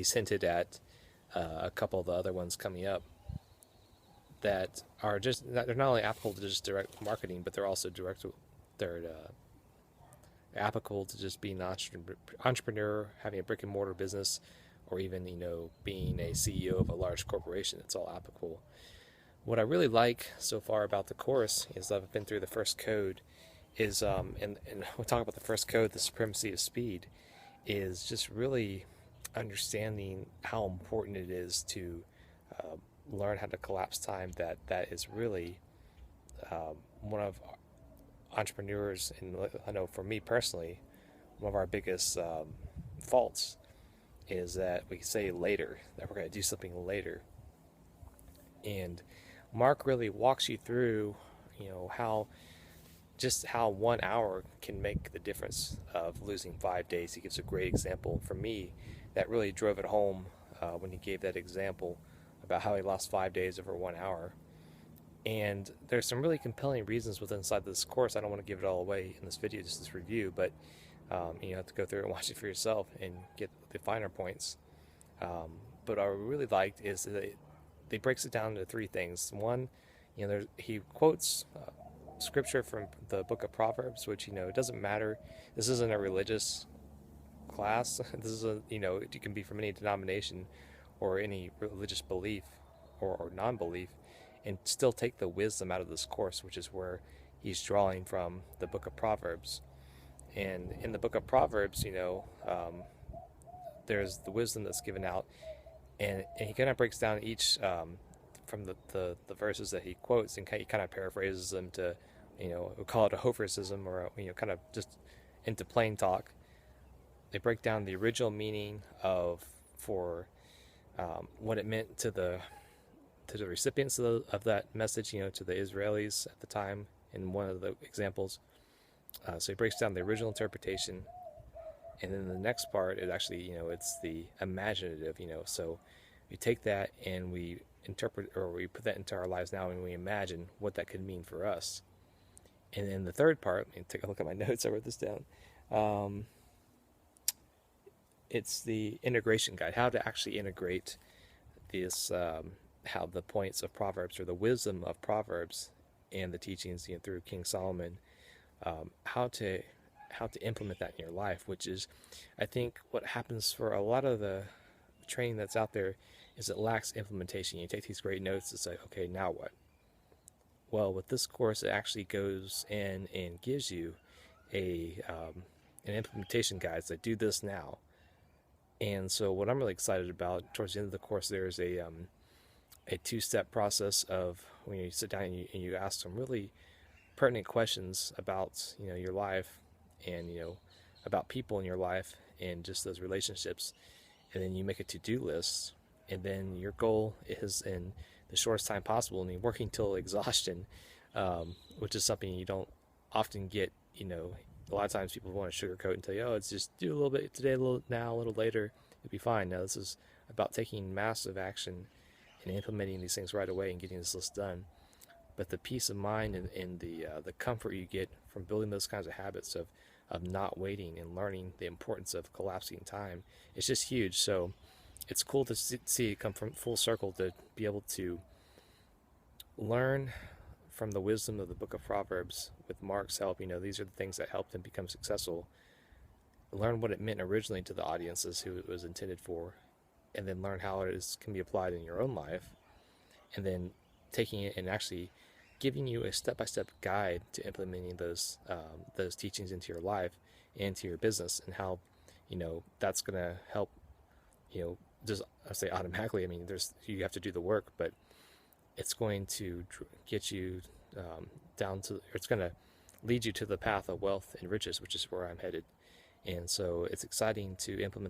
he's hinted at a couple of the other ones coming up that are just they're not only applicable to just direct marketing, but they're also they're applicable to just being an entrepreneur, having a brick and mortar business, or even being a CEO of a large corporation. It's all applicable. What I really like so far about the course is that I've been through the first code. And we'll talk about the first code, the supremacy of speed, is just really understanding how important it is to uh, learn how to collapse time. That is really one of entrepreneurs, and I know for me personally, one of our biggest faults is that we say later, that we're going to do something later. And Mark really walks you through, how just how 1 hour can make the difference of losing 5 days. He gives a great example. For me, that really drove it home when he gave that example about how he lost 5 days over 1 hour. And there's some really compelling reasons within inside this course. I don't want to give it all away in this video, just this review, but you have to go through and watch it for yourself and get the finer points. But what I really liked is that they breaks it down into three things. One, he quotes scripture from the book of Proverbs, which it doesn't matter. This isn't a religious class. This is it can be from any denomination or any religious belief or non-belief, and still take the wisdom out of this course, which is where he's drawing from the book of Proverbs. And in the book of Proverbs, there's the wisdom that's given out, and he kind of breaks down each from the verses that he quotes, and he kind of paraphrases them to, we'll call it a Hoversonism, or kind of just into plain talk. They break down the original meaning for what it meant to the recipients of that message, to the Israelis at the time, in one of the examples. So he breaks down the original interpretation, and then the next part is actually, it's the imaginative, so we take that and we interpret, or we put that into our lives now, and we imagine what that could mean for us. And then the third part, let me take a look at my notes, I wrote this down. It's the integration guide, how to actually integrate this, how the points of Proverbs, or the wisdom of Proverbs and the teachings through King Solomon, how to implement that in your life, which is, I think, what happens for a lot of the training that's out there, is it lacks implementation. You take these great notes, it's like, okay, now what? Well, with this course, it actually goes in and gives you an implementation guide. It's like, do this now. And so what I'm really excited about, towards the end of the course, there's a two-step process of when you sit down and you ask some really pertinent questions about your life, and about people in your life, and just those relationships, and then you make a to-do list, and then your goal is, in the shortest time possible, and you're working till exhaustion, which is something you don't often get. A lot of times people want to sugarcoat and tell you, oh, it's just do a little bit today, a little now, a little later, it'll be fine. Now this is about taking massive action and implementing these things right away and getting this list done. But the peace of mind and the comfort you get from building those kinds of habits of not waiting and learning the importance of collapsing time, it's just huge. So it's cool to see it come from full circle, to be able to learn from the wisdom of the book of Proverbs with Mark's help. These are the things that helped him become successful. Learn what it meant originally to the audiences who it was intended for, and then learn how can be applied in your own life, and then taking it and actually giving you a step-by-step guide to implementing those teachings into your life and to your business, and how that's going to help. Just, I say automatically, I mean, you have to do the work, but it's going to get you it's going to lead you to the path of wealth and riches, which is where I'm headed. And so it's exciting to implement